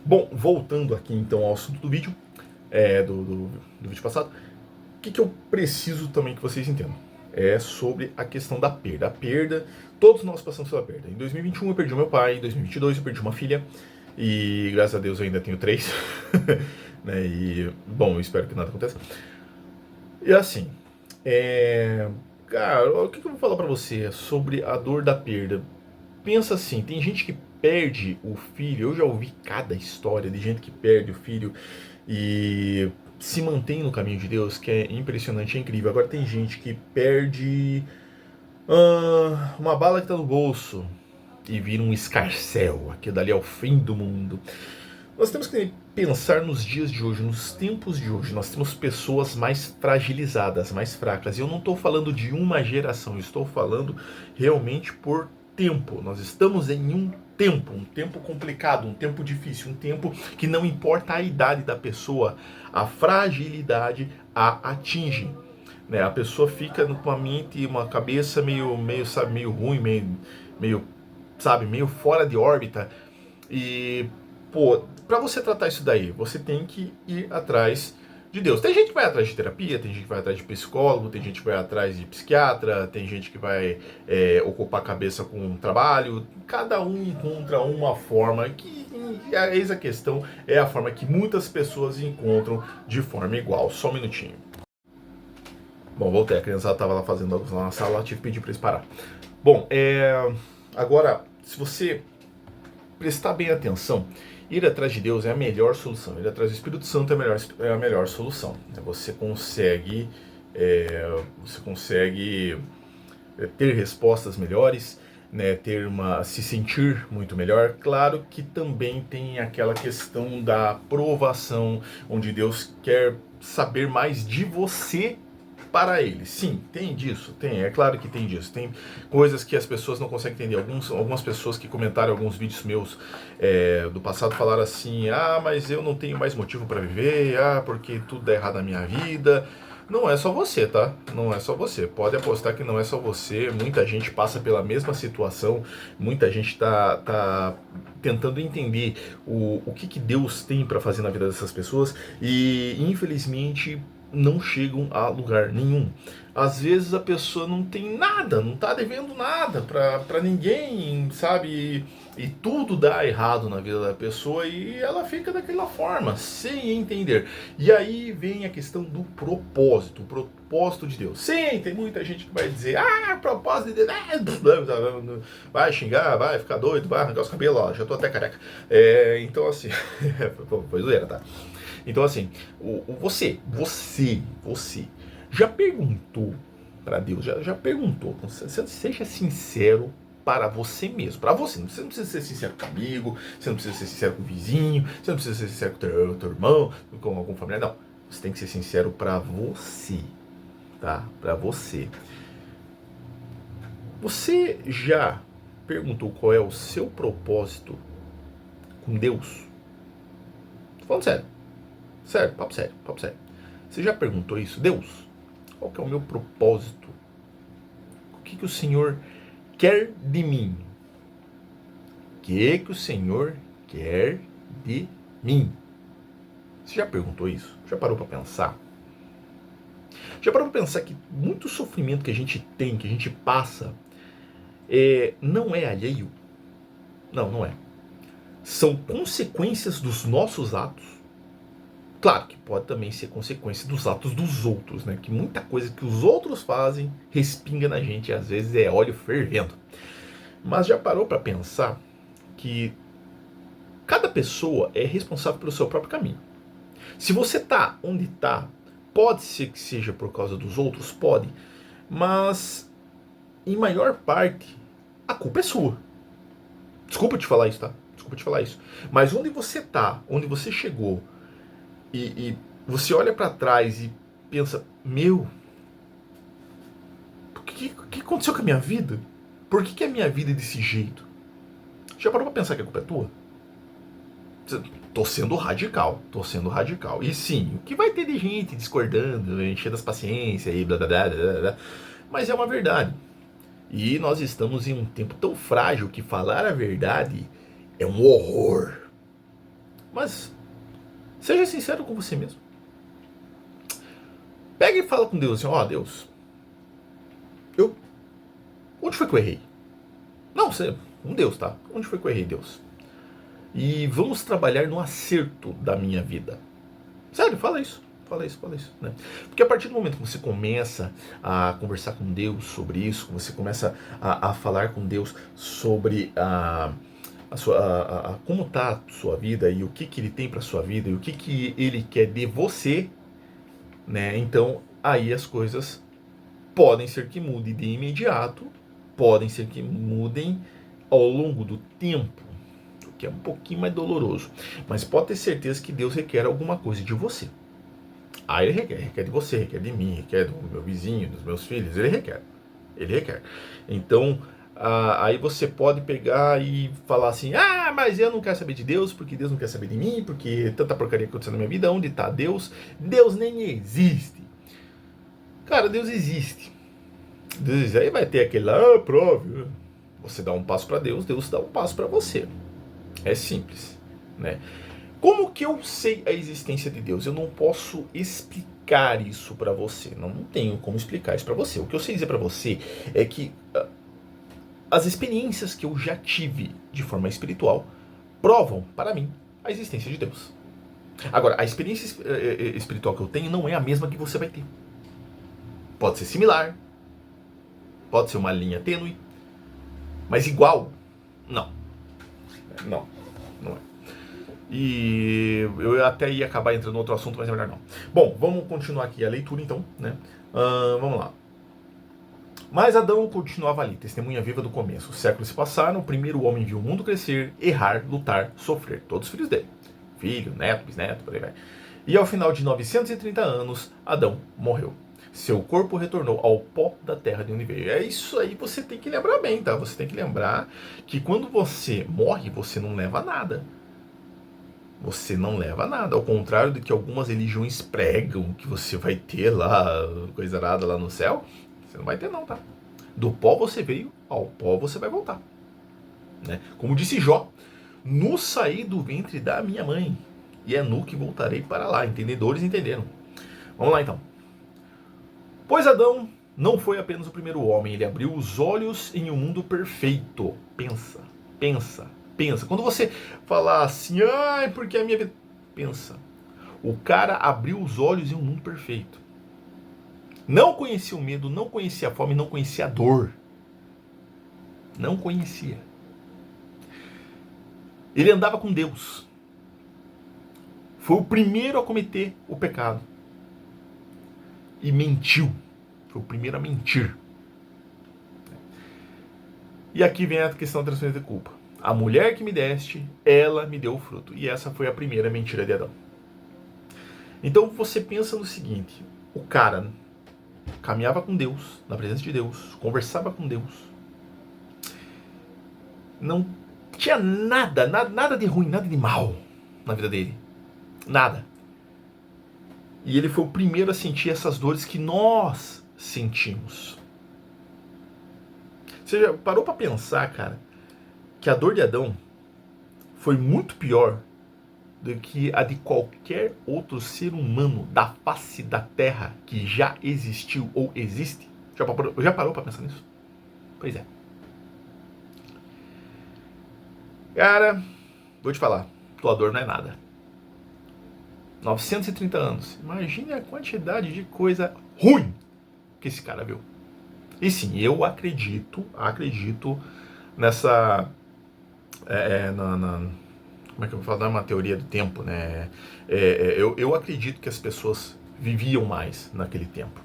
Bom, voltando aqui então ao assunto do vídeo, do vídeo passado, o que eu preciso também que vocês entendam? É sobre a questão da perda. A perda, todos nós passamos pela perda. Em 2021 eu perdi o meu pai, em 2022 eu perdi uma filha, e graças a Deus eu ainda tenho três. Né? E, bom, eu espero que nada aconteça. E assim, cara, o que eu vou falar pra você sobre a dor da perda? Pensa assim, tem gente que perde o filho, eu já ouvi cada história de gente que perde o filho e se mantém no caminho de Deus, que é impressionante, é incrível. Agora tem gente que perde uma bala que tá no bolso e vira um escarcéu, aquilo dali é o fim do mundo. Nós temos que pensar nos dias de hoje, nos tempos de hoje. Nós temos pessoas mais fragilizadas, mais fracas. E eu não estou falando de uma geração, eu estou falando realmente por tempo. Nós estamos em um tempo complicado, um tempo difícil, um tempo que não importa a idade da pessoa, a fragilidade a atinge. Né? A pessoa fica com uma mente, uma cabeça meio ruim, meio fora de órbita. E, pô, pra você tratar isso daí, você tem que ir atrás de Deus. Tem gente que vai atrás de terapia, tem gente que vai atrás de psicólogo, tem gente que vai atrás de psiquiatra, tem gente que vai ocupar a cabeça com um trabalho. Cada um encontra uma forma que, eis a questão, é a forma que muitas pessoas encontram de forma igual. Só um minutinho. Bom, voltei, a criança estava lá fazendo algo lá na sala, tive que pedir para eles parar. Bom, agora, se você prestar bem atenção, ir atrás de Deus é a melhor solução. Ir atrás do Espírito Santo é a melhor solução. Você consegue ter respostas melhores, né, se sentir muito melhor. Claro que também tem aquela questão da aprovação, onde Deus quer saber mais de você para ele. Sim, tem disso, tem, é claro que tem disso. Tem coisas que as pessoas não conseguem entender. Algumas pessoas que comentaram alguns vídeos meus do passado falaram assim: ah, mas eu não tenho mais motivo para viver, porque tudo dá errado na minha vida. Não é só você, tá? Não é só você. Pode apostar que não é só você. Muita gente passa pela mesma situação. Muita gente tá tentando entender o que Deus tem para fazer na vida dessas pessoas. E, infelizmente, não chegam a lugar nenhum. Às vezes a pessoa não tem nada, não tá devendo nada pra ninguém, sabe? E tudo dá errado na vida da pessoa e ela fica daquela forma, sem entender. E aí vem a questão do propósito, o propósito de Deus. Sim, tem muita gente que vai dizer: propósito de Deus, vai xingar, vai ficar doido, vai arrancar os cabelos, ó, já tô até careca. Então assim, foi zoeira, tá? Então, assim, você já perguntou para Deus, já perguntou, seja sincero para você mesmo, para você. Você não precisa ser sincero com o amigo, você não precisa ser sincero com o vizinho, você não precisa ser sincero com o teu irmão, com algum familiar, não. Você tem que ser sincero para você, tá? Para você. Você já perguntou qual é o seu propósito com Deus? Tô falando sério. Sério, papo sério, papo sério. Você já perguntou isso? Deus, qual que é o meu propósito? O que o Senhor quer de mim? O que o Senhor quer de mim? Você já perguntou isso? Já parou para pensar? Já parou para pensar que muito sofrimento que a gente tem, que a gente passa, não é alheio? Não, não é. São consequências dos nossos atos. Claro que pode também ser consequência dos atos dos outros, né? Que muita coisa que os outros fazem respinga na gente e às vezes é óleo fervendo. Mas já parou para pensar que cada pessoa é responsável pelo seu próprio caminho. Se você tá onde tá, pode ser que seja por causa dos outros, pode, mas em maior parte a culpa é sua. Desculpa te falar isso, tá? Desculpa te falar isso. Mas onde você tá, onde você chegou, e você olha para trás e pensa: meu, o que aconteceu com a minha vida? Por que a minha vida é desse jeito? Já parou pra pensar que a culpa é tua? Tô sendo radical, tô sendo radical. E sim, o que vai ter de gente discordando, enchendo as paciências e blá blá blá blá blá, mas é uma verdade. E nós estamos em um tempo tão frágil que falar a verdade é um horror. Mas seja sincero com você mesmo. Pega e fala com Deus assim, ó, Deus, onde foi que eu errei? Não, você, um Deus, tá? Onde foi que eu errei, Deus? E vamos trabalhar no acerto da minha vida. Sério, fala isso. Fala isso, né? Porque a partir do momento que você começa a conversar com Deus sobre isso, você começa a falar com Deus sobre como está a sua vida e o que Ele tem para a sua vida e o que Ele quer de você, né? Então, aí as coisas podem ser que mudem de imediato, podem ser que mudem ao longo do tempo, o que é um pouquinho mais doloroso. Mas pode ter certeza que Deus requer alguma coisa de você. Ah, Ele requer de você, requer de mim, requer do meu vizinho, dos meus filhos, Ele requer. Então, aí você pode pegar e falar assim, mas eu não quero saber de Deus, porque Deus não quer saber de mim, porque tanta porcaria acontecendo na minha vida, onde está Deus? Deus nem existe. Cara, Deus existe. Aí vai ter aquele lá, prove. Você dá um passo para Deus, Deus dá um passo para você. É simples, né? Como que eu sei a existência de Deus? Eu não posso explicar isso para você. Não tenho como explicar isso para você. O que eu sei dizer para você é que as experiências que eu já tive de forma espiritual provam para mim a existência de Deus. Agora, a experiência espiritual que eu tenho não é a mesma que você vai ter. Pode ser similar, pode ser uma linha tênue, mas igual, não. Não é. E eu até ia acabar entrando em outro assunto, mas é melhor não. Bom, vamos continuar aqui a leitura então, né? Vamos lá. Mas Adão continuava ali, testemunha viva do começo. Os séculos se passaram, o primeiro homem viu o mundo crescer, errar, lutar, sofrer. Todos os filhos dele. Filho, neto, bisneto, por aí vai. E ao final de 930 anos, Adão morreu. Seu corpo retornou ao pó da terra de onde veio. É isso aí, você tem que lembrar bem, tá? Você tem que lembrar que quando você morre, você não leva nada. Você não leva nada. Ao contrário do que algumas religiões pregam, que você vai ter lá, coisa arada lá no céu, você não vai ter não, tá? Do pó você veio, ao pó você vai voltar. Né? Como disse Jó, nu saí do ventre da minha mãe, e é nu que voltarei para lá. Entendedores entenderam. Vamos lá então. Pois Adão não foi apenas o primeiro homem, ele abriu os olhos em um mundo perfeito. Pensa. Quando você falar assim, porque a minha vida... Pensa. O cara abriu os olhos em um mundo perfeito. Não conhecia o medo, não conhecia a fome, não conhecia a dor. Não conhecia. Ele andava com Deus. Foi o primeiro a cometer o pecado. E mentiu. Foi o primeiro a mentir. E aqui vem a questão da transferência de culpa. A mulher que me deste, ela me deu o fruto. E essa foi a primeira mentira de Adão. Então você pensa no seguinte: o cara caminhava com Deus, na presença de Deus, conversava com Deus. Não tinha nada de ruim, nada de mal na vida dele. Nada. E ele foi o primeiro a sentir essas dores que nós sentimos. Você já parou para pensar, cara, que a dor de Adão foi muito pior do que a de qualquer outro ser humano da face da Terra que já existiu ou existe? Já parou para pensar nisso? Pois é. Cara, vou te falar, tua dor não é nada. 930 anos. Imagine a quantidade de coisa ruim que esse cara viu. E sim, eu acredito nessa... como é que eu vou falar? Não é uma teoria do tempo, né? Eu acredito que as pessoas viviam mais naquele tempo,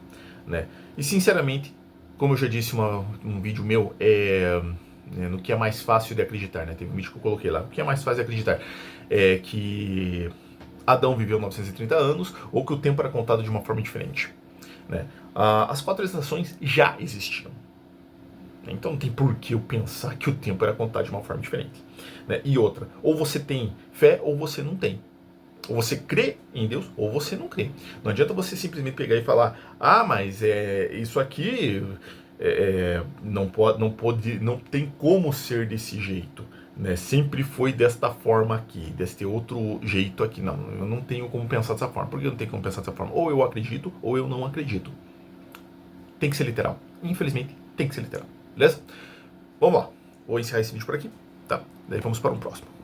né? E sinceramente, como eu já disse um vídeo meu, no que é mais fácil de acreditar, né? Teve um vídeo que eu coloquei lá. O que é mais fácil de acreditar é que Adão viveu 930 anos ou que o tempo era contado de uma forma diferente, né? As 4 estações já existiam. Então não tem por que eu pensar que o tempo era contado de uma forma diferente, né? E outra, ou você tem fé ou você não tem. Ou você crê em Deus ou você não crê. Não adianta você simplesmente pegar e falar: mas isso aqui não tem como ser desse jeito. né? Sempre foi desta forma aqui, deste outro jeito aqui. Não, eu não tenho como pensar dessa forma. Por que eu não tenho como pensar dessa forma? Ou eu acredito, ou eu não acredito. Tem que ser literal. Infelizmente, tem que ser literal. Beleza? Vamos lá. Vou encerrar esse vídeo por aqui, tá? Daí vamos para um próximo.